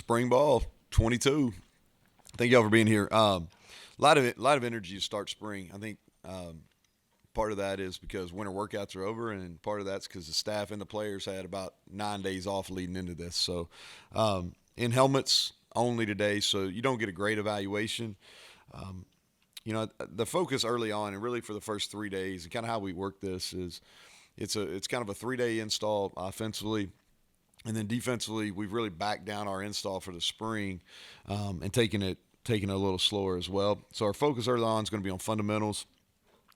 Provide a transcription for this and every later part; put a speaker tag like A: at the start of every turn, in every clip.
A: spring ball 22. Thank y'all for being here. A lot of energy to start spring. I think part of that is because winter workouts are over, and part of that's because the staff and the players had about 9 days off leading into this. So in helmets only today, so you don't get a great evaluation. The focus early on, and really for the first 3 days, and kind of how we work this is it's kind of a 3-day install offensively. And then defensively, we've really backed down our install for the spring and taking it a little slower as well. So our focus early on is going to be on fundamentals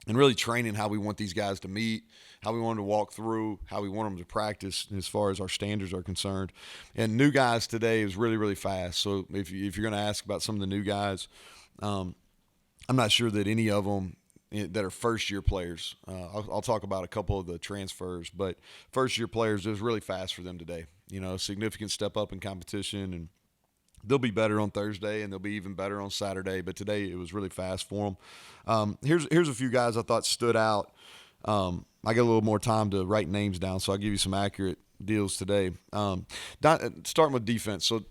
A: and really training how we want these guys to meet, how we want them to walk through, how we want them to practice as far as our standards are concerned. And new guys today is really, really fast. So if you're going to ask about some of the new guys, I'm not sure that any of them that are first-year players. I'll talk about a couple of the transfers, but first-year players, it was really fast for them today. Significant step up in competition, and they'll be better on Thursday, and they'll be even better on Saturday. But today it was really fast for them. Here's a few guys I thought stood out. I got a little more time to write names down, so I'll give you some accurate deals today. Starting with defense. So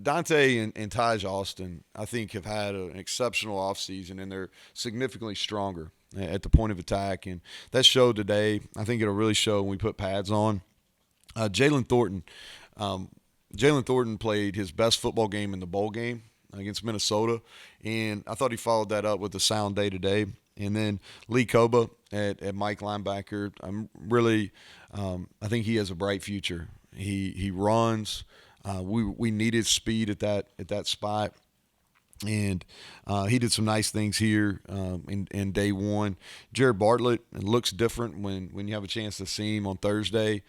A: Dante and Taj Austin, I think, have had an exceptional offseason, and they're significantly stronger at the point of attack. And that showed today. I think it'll really show when we put pads on. Jalen Thornton played his best football game in the bowl game against Minnesota, and I thought he followed that up with a sound day today. And then Lee Koba at Mike linebacker, I think he has a bright future. He runs. We needed speed at that spot. And he did some nice things here in day one. Jared Bartlett, it looks different when you have a chance to see him on Thursday.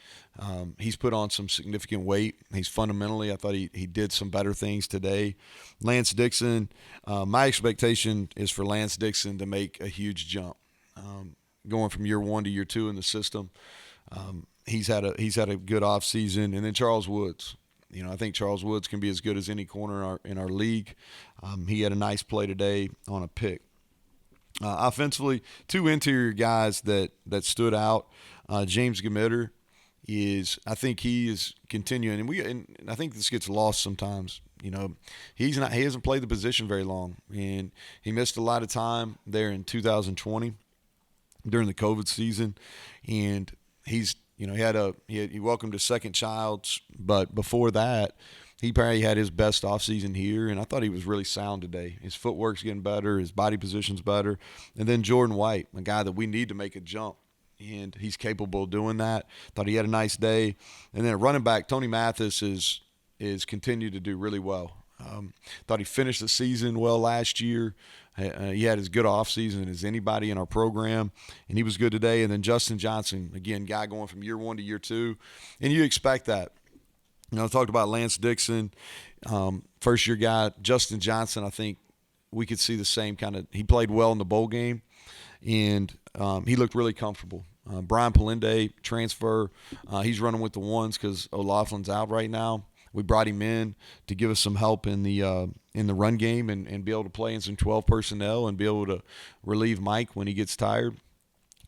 A: He's put on some significant weight. He's fundamentally, I thought he did some better things today. Lance Dixon, my expectation is for Lance Dixon to make a huge jump, going from year 1 to year 2 in the system. He's had a good offseason. And then Charles Woods. I think Charles Woods can be as good as any corner in our league. He had a nice play today on a pick. Offensively, 2 interior guys that stood out. James Gamitter I think he is continuing, and I think this gets lost sometimes. He hasn't played the position very long, and he missed a lot of time there in 2020 during the COVID season, and he welcomed a second child, but before that, he probably had his best offseason here, and I thought he was really sound today. His footwork's getting better, his body position's better. And then Jordan White, a guy that we need to make a jump, and he's capable of doing that. Thought he had a nice day. And then at running back, Tony Mathis is continued to do really well. Thought he finished the season well last year. He had as good offseason as anybody in our program, and he was good today. And then Justin Johnson, again, guy going from year 1 to year 2, and you expect that. I talked about Lance Dixon, first-year guy. Justin Johnson, I think we could see the same kind of – he played well in the bowl game, and he looked really comfortable. Brian Palende, transfer, he's running with the ones because O'Loughlin's out right now. We brought him in to give us some help in the run game and be able to play in some 12 personnel and be able to relieve Mike when he gets tired.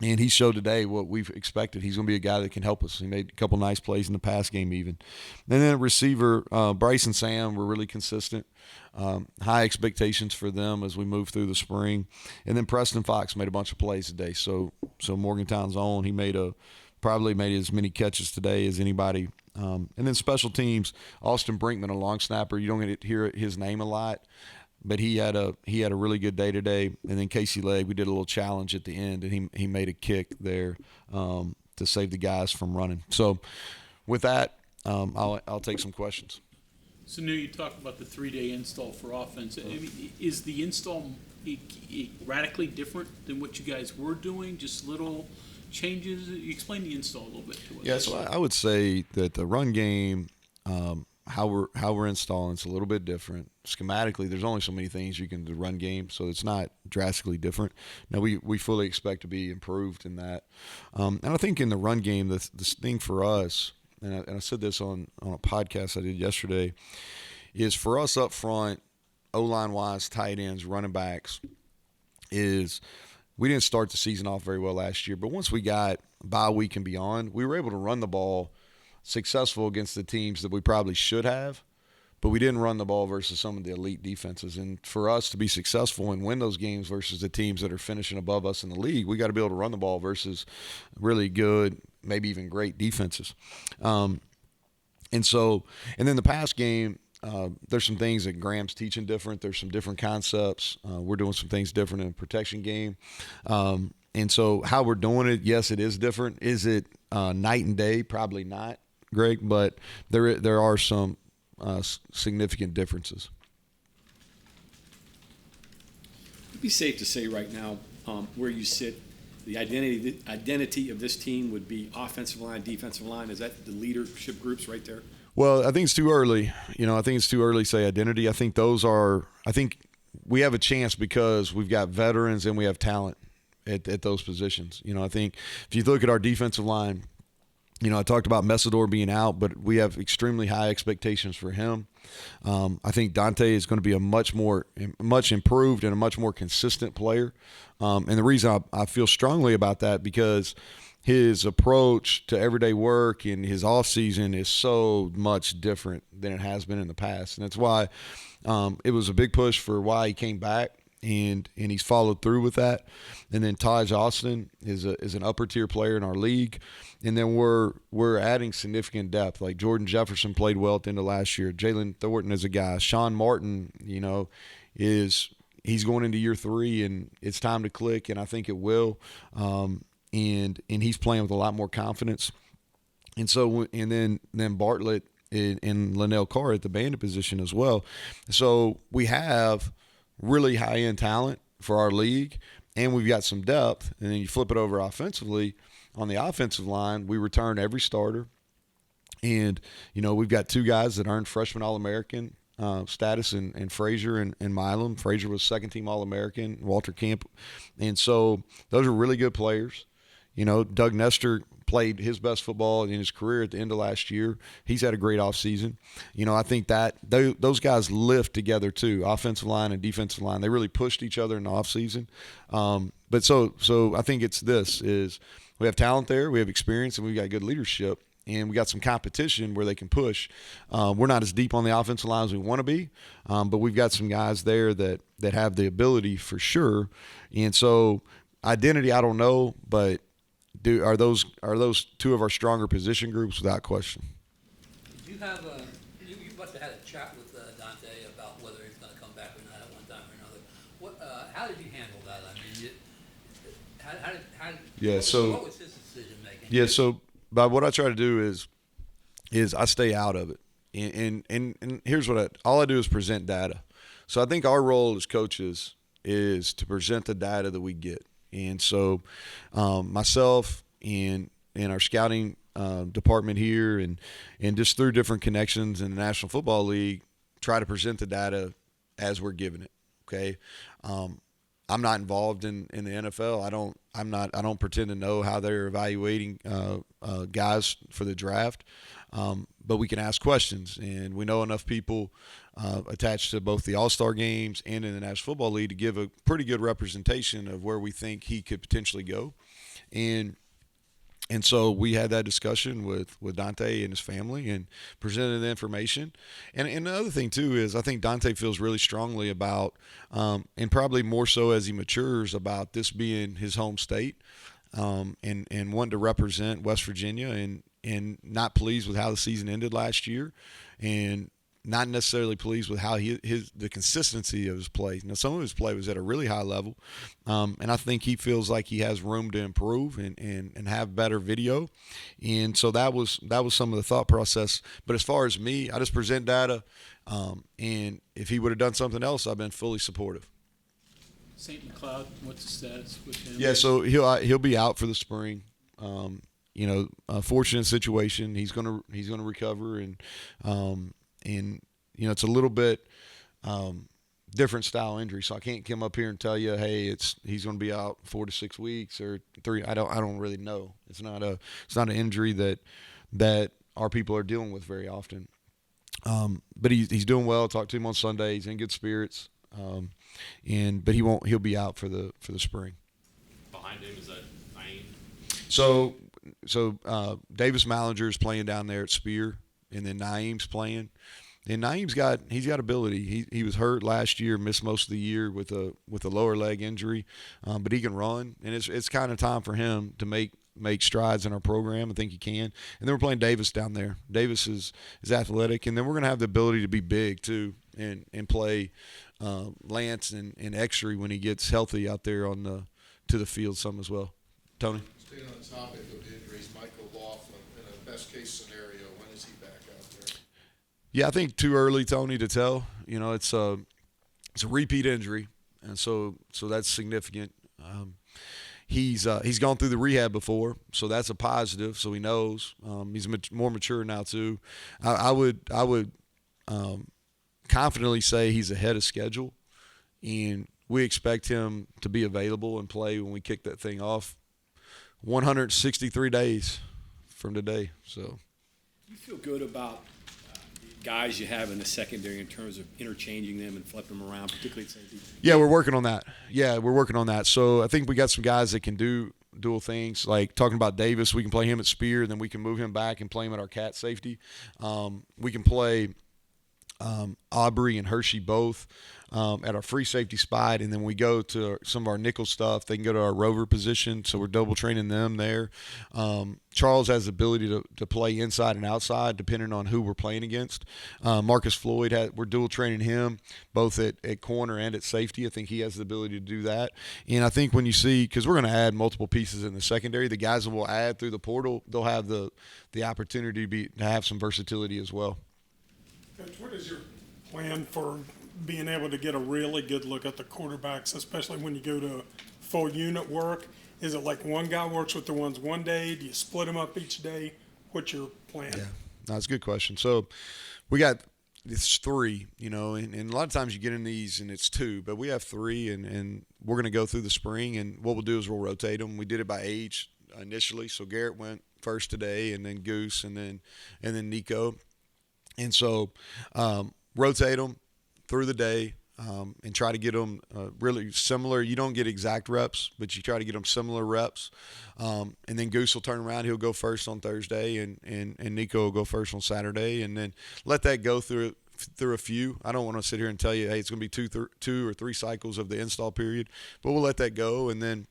A: And he showed today what we've expected. He's going to be a guy that can help us. He made a couple nice plays in the pass game even. And then receiver, Bryce and Sam were really consistent. High expectations for them as we move through the spring. And then Preston Fox made a bunch of plays today. So Morgantown's own, he probably made as many catches today as anybody. And then special teams, Austin Brinkman, a long snapper. You don't get to hear his name a lot, but he had a really good day today. And then Casey Legg, we did a little challenge at the end, and he made a kick there to save the guys from running. So with that, I'll take some questions.
B: So now you talk about the 3-day install for offense. I mean, is the install radically different than what you guys were doing? Just little changes? Explain the install a little bit to us.
A: Yeah, so I would say that the run game, how we're installing, it's a little bit different. Schematically, there's only so many things you can do run game, so it's not drastically different. Now, we fully expect to be improved in that. And I think in the run game, the thing for us, and I said this on a podcast I did yesterday, is for us up front, O-line wise, tight ends, running backs, is we didn't start the season off very well last year, but once we got bye week and beyond, we were able to run the ball successful against the teams that we probably should have, but we didn't run the ball versus some of the elite defenses. And for us to be successful and win those games versus the teams that are finishing above us in the league, we got to be able to run the ball versus really good, maybe even great defenses. And then the pass game, there's some things that Graham's teaching different. There's some different concepts. We're doing some things different in the protection game. And so how we're doing it, yes, it is different. Is it night and day? Probably not, Greg, but there are some significant differences.
C: It'd be safe to say right now, where you sit, the identity of this team would be offensive line, defensive line. Is that the leadership groups right there?
A: Well, I think it's too early. I think it's too early to say identity. I think we have a chance because we've got veterans and we have talent at those positions. I think if you look at our defensive line, I talked about Messidor being out, but we have extremely high expectations for him. I think Dante is going to be a much improved and a much more consistent player. And the reason I feel strongly about that because his approach to everyday work and his offseason is so much different than it has been in the past. And that's why it was a big push for why he came back. And he's followed through with that. And then Taj Austin is an upper tier player in our league. And then we're adding significant depth. Like Jordan Jefferson played well at the end of last year. Jalen Thornton is a guy. Sean Martin, he's going into year 3 and it's time to click, and I think it will. And he's playing with a lot more confidence. And so then Bartlett and Linnell Carr at the bandit position as well. So we have really high-end talent for our league, and we've got some depth. And then you flip it over offensively. On the offensive line, we return every starter. And, we've got 2 guys that earned freshman All-American status in Frazier and Milam. Frazier was second-team All-American, Walter Camp. And so those are really good players. Doug Nestor played his best football in his career at the end of last year. He's had a great offseason. I think that those guys lift together too, offensive line and defensive line. They really pushed each other in the offseason. But so I think it's we have talent there, we have experience, and we've got good leadership. And we got some competition where they can push. We're not as deep on the offensive line as we want to be, but we've got some guys there that have the ability for sure. And so identity, I don't know, but are those 2 of our stronger position groups without question?
D: Did you have you must have had a chat with Dante about whether he's going to come back or not at one time or another. How did you handle that? I mean, what was his decision making?
A: Yeah, so but what I try to do is I stay out of it, and here's all I do is present data. So I think our role as coaches is to present the data that we get. And so myself and our scouting department here and just through different connections in the National Football League, try to present the data as we're given it. Okay. I'm not involved in the NFL. I don't pretend to know how they're evaluating guys for the draft. But we can ask questions, and we know enough people attached to both the All-Star games and in the National Football League to give a pretty good representation of where we think he could potentially go. And so we had that discussion with Dante and his family and presented the information. And the other thing, too, is I think Dante feels really strongly about, and probably more so as he matures, about this being his home state and wanting to represent West Virginia and not pleased with how the season ended last year and not necessarily pleased with how the consistency of his play. Now, some of his play was at a really high level, and I think he feels like he has room to improve and have better video. And so that was some of the thought process. But as far as me, I just present data, and if he would have done something else, I've been fully supportive.
B: St. McLeod, what's the status with him?
A: Yeah, so he'll be out for the spring. A fortunate situation. He's gonna recover and it's a little bit different style injury, so I can't come up here and tell you, hey, he's going to be out 4 to 6 weeks or 3. I don't really know. It's not an injury that our people are dealing with very often. But he's doing well. I talked to him on Sunday. He's in good spirits. But he'll be out for the spring.
E: Behind him is that Naeem?
A: So Davis Mallinger is playing down there at Spear, and then Naeem's playing. And Naeem's got ability. He was hurt last year, missed most of the year with a lower leg injury, but he can run, and it's kind of time for him to make strides in our program. I think he can. And then we're playing Davis down there. Davis is athletic, and then we're going to have the ability to be big too and play Lance and Exery when he gets healthy out there to the field some as well. Tony?
F: Staying on the topic of injuries, Michael Laughlin, in a best-case scenario, when is he back out there?
A: Yeah, I think too early, Tony, to tell. It's a repeat injury, and so that's significant. He's gone through the rehab before, so that's a positive. So he knows. He's more mature now too. I would confidently say he's ahead of schedule, and we expect him to be available and play when we kick that thing off. 163 days from today. So
C: You feel good about guys you have in the secondary in terms of interchanging them and flipping them around, particularly at safety?
A: yeah, we're working on that. So I think we got some guys that can do dual things. Like talking about Davis, we can play him at spear, then we can move him back and play him at our cat safety. We can play Aubrey and Hershey both at our free safety spot, and then we go to some of our nickel stuff. They can go to our rover position, so we're double training them there. Charles has the ability to play inside and outside depending on who we're playing against. Marcus Floyd, we're dual training him both at corner and at safety. I think he has the ability to do that. And I think when you see, because we're going to add multiple pieces in the secondary, the guys that will add through the portal, they'll have the opportunity to have some versatility as well.
G: Coach, what is your plan for being able to get a really good look at the quarterbacks, especially when you go to full unit work? Is it like one guy works with the ones one day? Do you split them up each day? What's your plan?
A: Yeah, that's a good question. So it's three, and a lot of times you get in these and it's two, but we have three, and we're going to go through the spring, and what we'll do is we'll rotate them. We did it by age initially, so Garrett went first today, and then Goose, and then Nico. And so rotate them through the day and try to get them really similar. You don't get exact reps, but you try to get them similar reps. And then Goose will turn around. He'll go first on Thursday, and Nico will go first on Saturday. And then let that go through a few. I don't want to sit here and tell you, hey, it's going to be two or three cycles of the install period, but we'll let that go. And then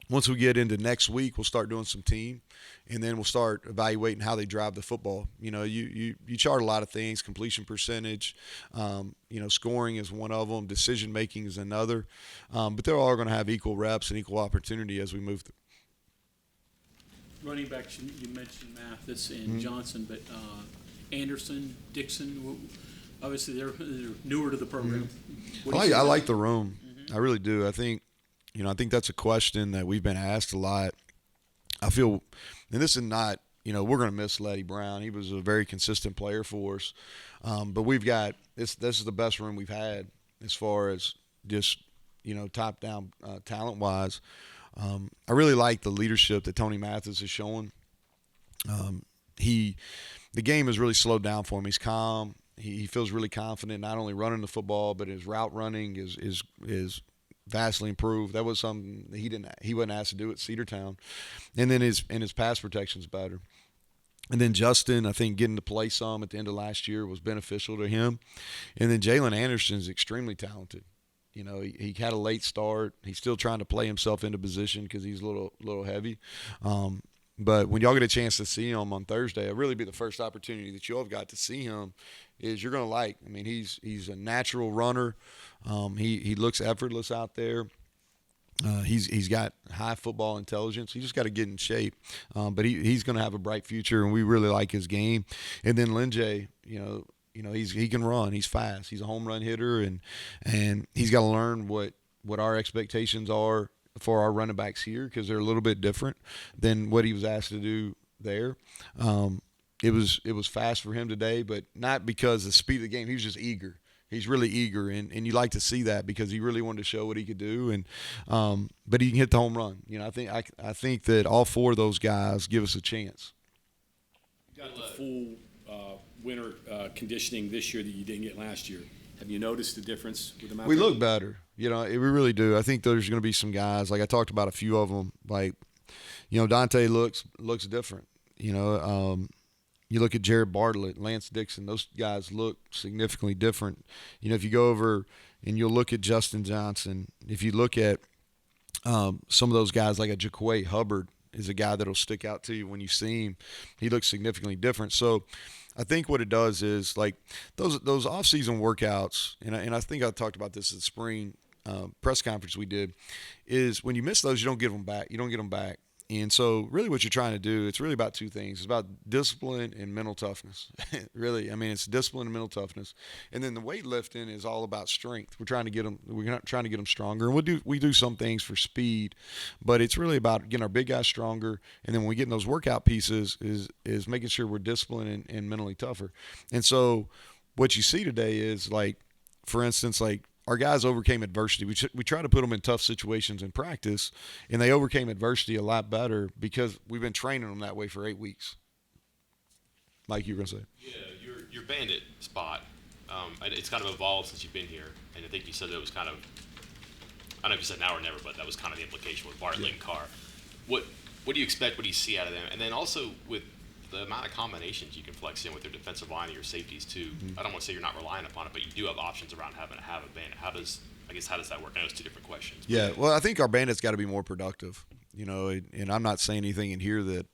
A: once we get into next week, we'll start doing some team, and then we'll start evaluating how they drive the football. You chart a lot of things, completion percentage, scoring is one of them, decision making is another, but they're all going to have equal reps and equal opportunity as we move through.
B: Running backs, you mentioned Mathis and Johnson, but Anderson, Dixon, obviously they're newer to the program.
A: I like the room. I really do. I think that's a question that we've been asked a lot. I feel, and this is not, we're going to miss Letty Brown. He was a very consistent player for us. But we've got, this is the best room we've had as far as just, top down talent-wise. I really like the leadership that Tony Mathis is showing. The game has really slowed down for him. He's calm. He feels really confident, not only running the football, but his route running is vastly improved. That was something he wasn't asked to do at Cedartown. And then his pass protection's better. And then Justin, I think getting to play some at the end of last year was beneficial to him. And then Jalen Anderson's extremely talented. He had a late start. He's still trying to play himself into position because he's a little heavy. But when y'all get a chance to see him on Thursday, it'll really be the first opportunity that y'all have got to see him. Is you're going to like. I mean, he's a natural runner. He looks effortless out there. He's got high football intelligence. He just got to get in shape. But he's going to have a bright future, and we really like his game. And then Linjay, he can run. He's fast. He's a home run hitter, and he's got to learn what our expectations are for our running backs here, because they're a little bit different than what he was asked to do there. It was fast for him today, but not because of the speed of the game. He was just eager. He's really eager, and you like to see that because he really wanted to show what he could do. And but he can hit the home run. I think that all four of those guys give us a chance.
C: You got the full winter conditioning this year that you didn't get last year. Have you noticed the difference with the Mountaineers?
A: We look better. We really do. I think there's going to be some guys, like I talked about a few of them, like Dante looks different. You look at Jared Bartlett, Lance Dixon, those guys look significantly different. You know, if you go over and you'll look at Justin Johnson, if you look at some of those guys like a Jaquay Hubbard is a guy that'll stick out to you when you see him. He looks significantly different. So I think what it does is like those off-season workouts, and I think I talked about this at the spring press conference we did, is when you miss those, you don't get them back. You don't get them back. And so really what you're trying to do, it's really about two things. It's about discipline and mental toughness. Really, I mean, it's discipline and mental toughness. And then the weightlifting is all about strength. We're trying to get them, we're not trying to get them stronger. And we do some things for speed, but it's really about getting our big guys stronger. And then when we get in those workout pieces is making sure we're disciplined and mentally tougher. And so what you see today is like, for instance, like, our guys overcame adversity. We try to put them in tough situations in practice, and they overcame adversity a lot better because we've been training them that way for 8 weeks. Mike, you were going to say?
E: Yeah, your bandit spot, it's kind of evolved since you've been here, and I think you said it was kind of, I don't know if you said now or never, but that was kind of the implication with Bartlett and Carr. What do you expect? What do you see out of them? And then also with the amount of combinations you can flex in with your defensive line and your safeties too. Mm-hmm. I don't want to say you're not relying upon it, but you do have options around having to have a bandit. How does that work? I know it's two different questions.
A: Yeah, well, I think our bandits got to be more productive. You know, and I'm not saying anything in here that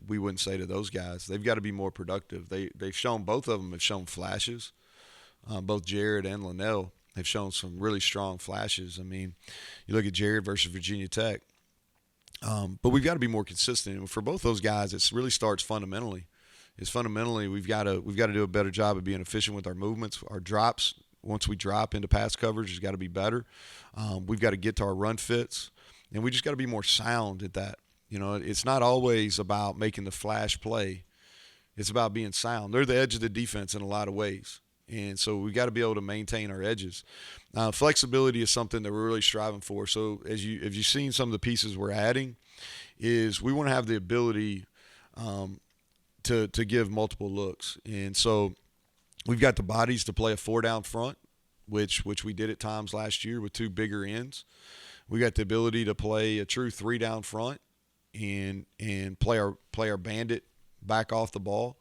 A: we wouldn't say to those guys. They've got to be more productive. They've shown, both of them have shown flashes. Both Jared and Linnell have shown some really strong flashes. I mean, you look at Jared versus Virginia Tech. But we've got to be more consistent. And for both those guys, it really starts fundamentally. We've got to do a better job of being efficient with our movements, our drops. Once we drop into pass coverage, it's got to be better. We've got to get to our run fits, and we just got to be more sound at that. You know, it's not always about making the flash play. It's about being sound. They're the edge of the defense in a lot of ways. And so we've got to be able to maintain our edges. Flexibility is something that we're really striving for. So as you've seen some of the pieces we're adding, is we want to have the ability to give multiple looks. And so we've got the bodies to play a 4 down front, which we did at times last year with 2 bigger ends. We got the ability to play a true 3 down front and play our bandit back off the ball.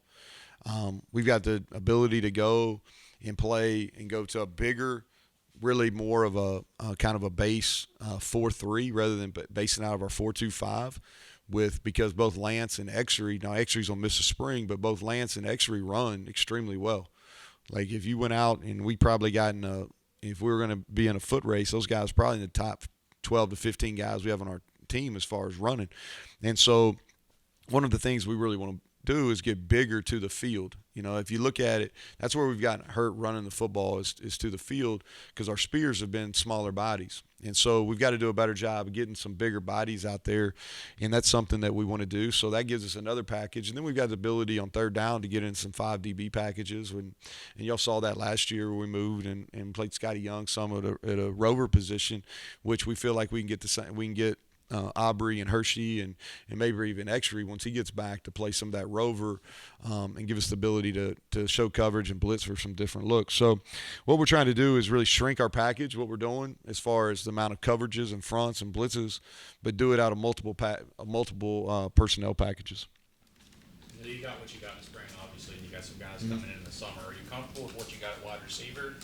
A: We've got the ability to go and play and go to a bigger, really more of a kind of a base 4-3 rather than basing out of our 4-2-5 because both Lance and Exery, now Exery's on Miss Spring, but both Lance and Exery run extremely well. Like if you went out and we probably got if we were going to be in a foot race, those guys probably in the top 12 to 15 guys we have on our team as far as running. And so one of the things we really want to do is get bigger to the field. You know, if you look at it, that's where we've gotten hurt running the football is to the field because our spears have been smaller bodies. And so we've got to do a better job of getting some bigger bodies out there, and that's something that we want to do. So that gives us another package. And then we've got the ability on 3rd down to get in some 5 DB packages. And y'all saw that last year where we moved and played Scotty Young some at a rover position, which we feel like we can get Aubrey and Hershey and maybe even Exery once he gets back to play some of that rover and give us the ability to show coverage and blitz for some different looks. So what we're trying to do is really shrink our package, what we're doing as far as the amount of coverages and fronts and blitzes, but do it out of multiple personnel packages.
H: You got what you got in spring, obviously, and you got some guys coming in the summer. Are you comfortable with what you got at wide receiver?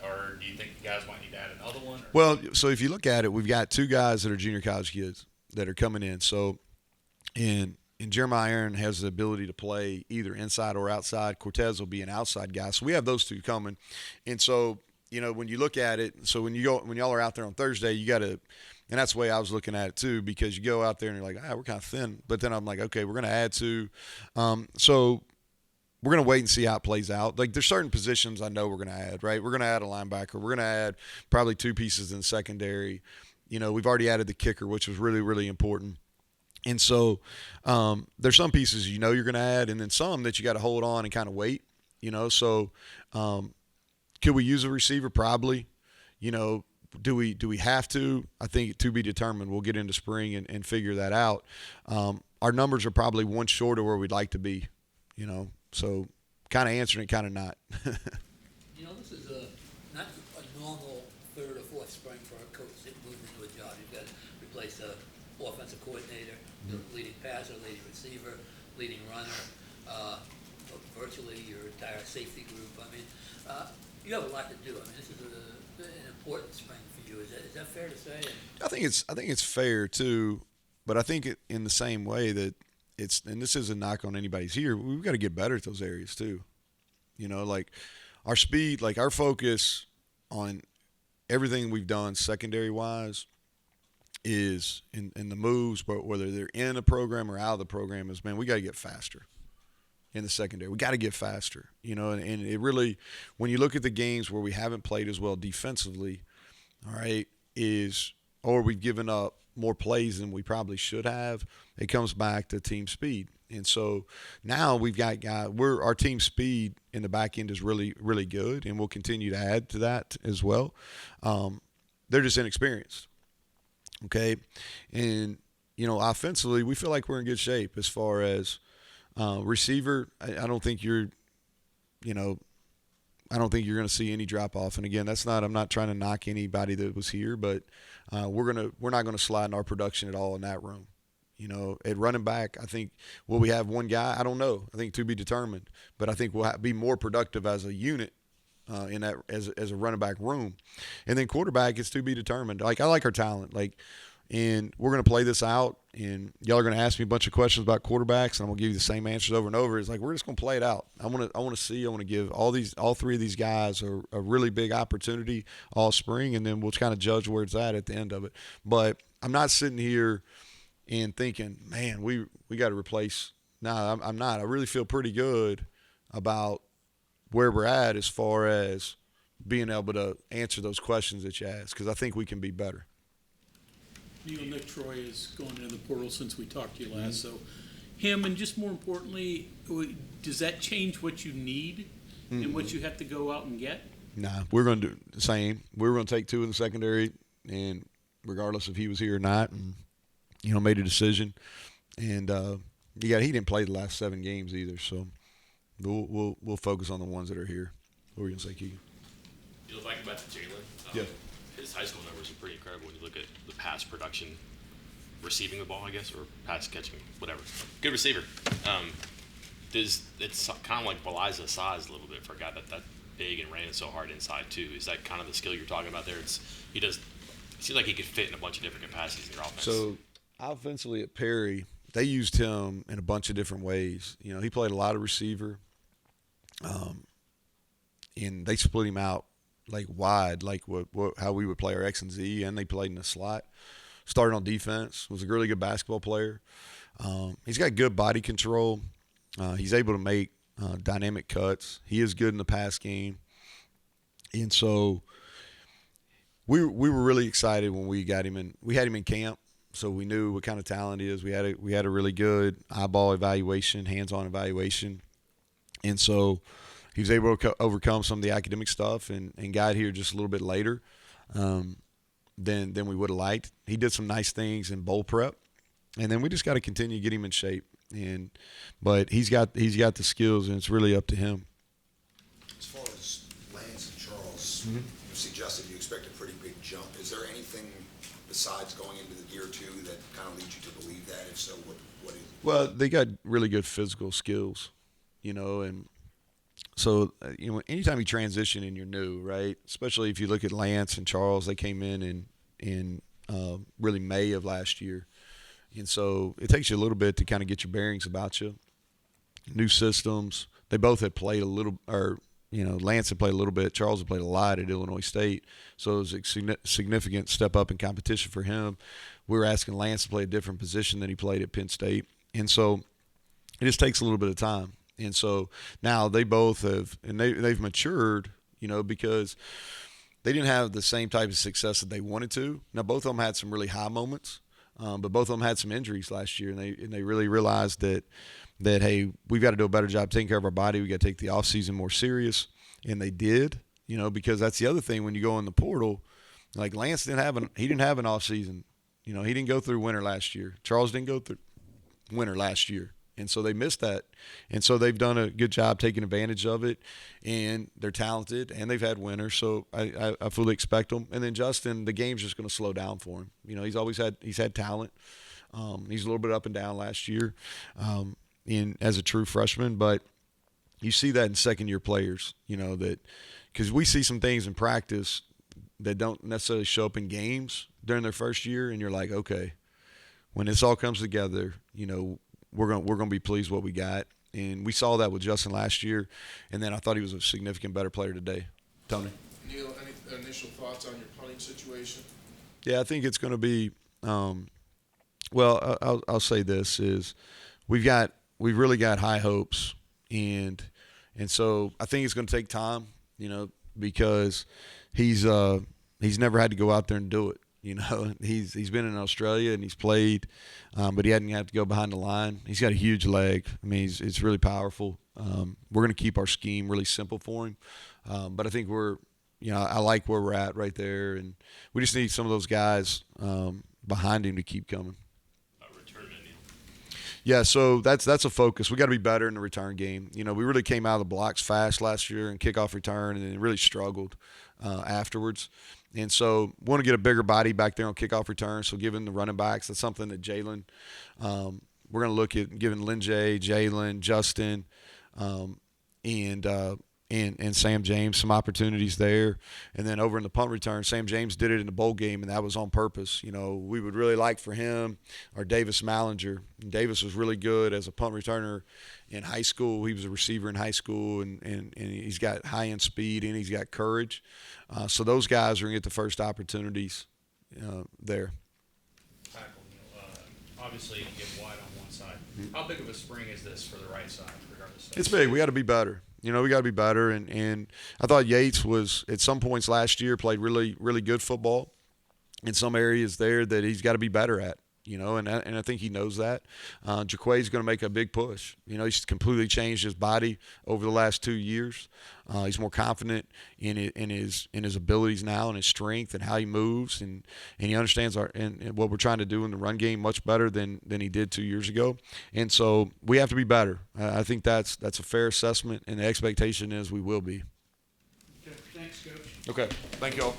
H: Or do you think you guys might need to add another one? Or?
A: Well, so if you look at it, we've got 2 guys that are junior college kids that are coming in. So, and Jeremiah Aaron has the ability to play either inside or outside. Cortez will be an outside guy. So we have those 2 coming. And so, you know, when you look at it, so when y'all are out there on Thursday, you got to, and that's the way I was looking at it too, because you go out there and you're like, we're kind of thin. But then I'm like, okay, we're going to add 2. So we're going to wait and see how it plays out. Like there's certain positions I know we're going to add, right? We're going to add a linebacker. We're going to add probably 2 pieces in the secondary. You know, we've already added the kicker, which was really, really important. And so there's some pieces you know you're going to add, and then some that you got to hold on and kind of wait, you know. So could we use a receiver? Probably. You know, do we have to? I think to be determined. We'll get into spring and figure that out. Our numbers are probably 1 short of where we'd like to be, you know. So kind of answering it, kind of not.
D: You know, this is not a normal 3rd or 4th spring for a coach moving into a job. You've got to replace the offensive coordinator, the leading passer, leading receiver, leading runner. virtually your entire safety group. I mean, you have a lot to do. I mean, this is an important spring for you. Is that fair to say?
A: I think it's fair too, but I think in the same way that and this isn't a knock on anybody's here. We've got to get better at those areas too. Like our speed, like our focus on everything we've done secondary wise is in the moves, but whether they're in a program or out of the program is, man, we got to get faster in the secondary. We got to get faster, and it really, when you look at the games where we haven't played as well defensively, all right, or we've given up more plays than we probably should have, it comes back to team speed. And so now we've got our team speed in the back end is really, really good, and we'll continue to add to that as well. They're just inexperienced, okay? And, offensively, we feel like we're in good shape as far as receiver. I don't think you're going to see any drop off. And again, I'm not trying to knock anybody that was here, but we're not going to slide in our production at all in that room. At running back, I think, will we have one guy? I don't know. I think to be determined. But I think we'll be more productive as a unit in that as a running back room. And then quarterback is to be determined. Like, I like our talent. And we're going to play this out, and y'all are going to ask me a bunch of questions about quarterbacks, and I'm going to give you the same answers over and over. It's like, we're just going to play it out. I want to give all three of these guys a really big opportunity all spring, and then we'll kind of judge where it's at the end of it. But I'm not sitting here and thinking, man, we got to replace. No, I'm not. I really feel pretty good about where we're at as far as being able to answer those questions that you ask, because I think we can be better.
B: Neal, Nick Troy is going into the portal since we talked to you last. So him, and just more importantly, does that change what you need and what you have to go out and get? Nah,
A: we're going to do the same. We're going to take two in the secondary, and regardless if he was here or not, and made a decision. And he didn't play the last 7 games either, so we'll focus on the ones that are here. What were you going to say, Keegan?
E: You look back about the Jalen.
A: Yeah. His
E: high school numbers are pretty incredible when you look at the pass production, receiving the ball, I guess, or pass catching, whatever. Good receiver. It's kind of like belies his size a little bit for a guy that big and ran so hard inside too. Is that kind of the skill you're talking about there? It seems like he could fit in a bunch of different capacities in your offense.
A: So offensively at Perry, they used him in a bunch of different ways. He played a lot of receiver, and they split him out like wide, like how we would play our X and Z, and they played in the slot. Started on defense, was a really good basketball player. He's got good body control. He's able to make dynamic cuts. He is good in the pass game. And so we were really excited when we got him in. We had him in camp, so we knew what kind of talent he is. We had a really good eyeball evaluation, hands-on evaluation. And so he was able to overcome some of the academic stuff and got here just a little bit later than we would have liked. He did some nice things in bowl prep, and then we just got to continue to get him in shape. But he's got the skills, and it's really up to him.
I: As far as Lance and Charles, you suggested you expect a pretty big jump. Is there anything besides going into the year 2 that kind of leads you to believe that? If so, what is it?
A: Well, they got really good physical skills, and so, anytime you transition and you're new, right, especially if you look at Lance and Charles, they came in really May of last year. And so it takes you a little bit to kind of get your bearings about you. New systems. They both had played a little Lance had played a little bit. Charles had played a lot at Illinois State. So it was a significant step up in competition for him. We were asking Lance to play a different position than he played at Penn State. And so it just takes a little bit of time. And so now they both have, and they've matured, because they didn't have the same type of success that they wanted to. Now, both of them had some really high moments, but both of them had some injuries last year, and they really realized that hey, we've got to do a better job taking care of our body. We got to take the off season more serious, and they did, because that's the other thing when you go in the portal. Like Lance didn't have an off season. He didn't go through winter last year. Charles didn't go through winter last year. And so they missed that. And so they've done a good job taking advantage of it. And they're talented, and they've had winners. So I fully expect them. And then Justin, the game's just going to slow down for him. He's had talent. He's a little bit up and down last year as a true freshman. But you see that in second-year players, that because we see some things in practice that don't necessarily show up in games during their first year, and you're like, okay, when this all comes together, we're gonna be pleased with what we got. And we saw that with Justin last year, and then I thought he was a significant better player today. Tony?
F: Neal, any initial thoughts on your punting situation?
A: Yeah, I think it's going to be. Well, I'll say this is we've really got high hopes, and so I think it's going to take time, because he's never had to go out there and do it. He's been in Australia and he's played, but he hadn't had to go behind the line. He's got a huge leg. I mean, it's really powerful. We're going to keep our scheme really simple for him, but I think I like where we're at right there, and we just need some of those guys behind him to keep coming.
E: Return man, Neal.
A: Yeah, so that's a focus. We got to be better in the return game. We really came out of the blocks fast last year in kickoff return, and then really struggled afterwards. And so we want to get a bigger body back there on kickoff return. So giving the running backs, that's something that Jalen, we're going to look at giving Linjay, Jalen, Justin, and Sam James some opportunities there. And then over in the punt return, Sam James did it in the bowl game, and that was on purpose. We would really like for him or Davis Mallinger. And Davis was really good as a punt returner in high school. He was a receiver in high school, and he's got high-end speed, and he's got courage. So those guys are going to get the first opportunities there.
H: Tackle, Neal. Obviously, you get wide on one side. How big of a spring is this for the right side, regardless?
A: It's big. We got to be better. We got to be better. And I thought Yates was, at some points last year, played really, really good football in some areas there that he's got to be better at, and I think he knows that. Jaquay's going to make a big push. He's completely changed his body over the last 2 years. He's more confident in his abilities now and his strength and how he moves, and he understands and what we're trying to do in the run game much better than he did 2 years ago. And so we have to be better. I think that's a fair assessment, and the expectation is we will be.
B: Okay, thanks, Coach.
A: Okay, thank you all.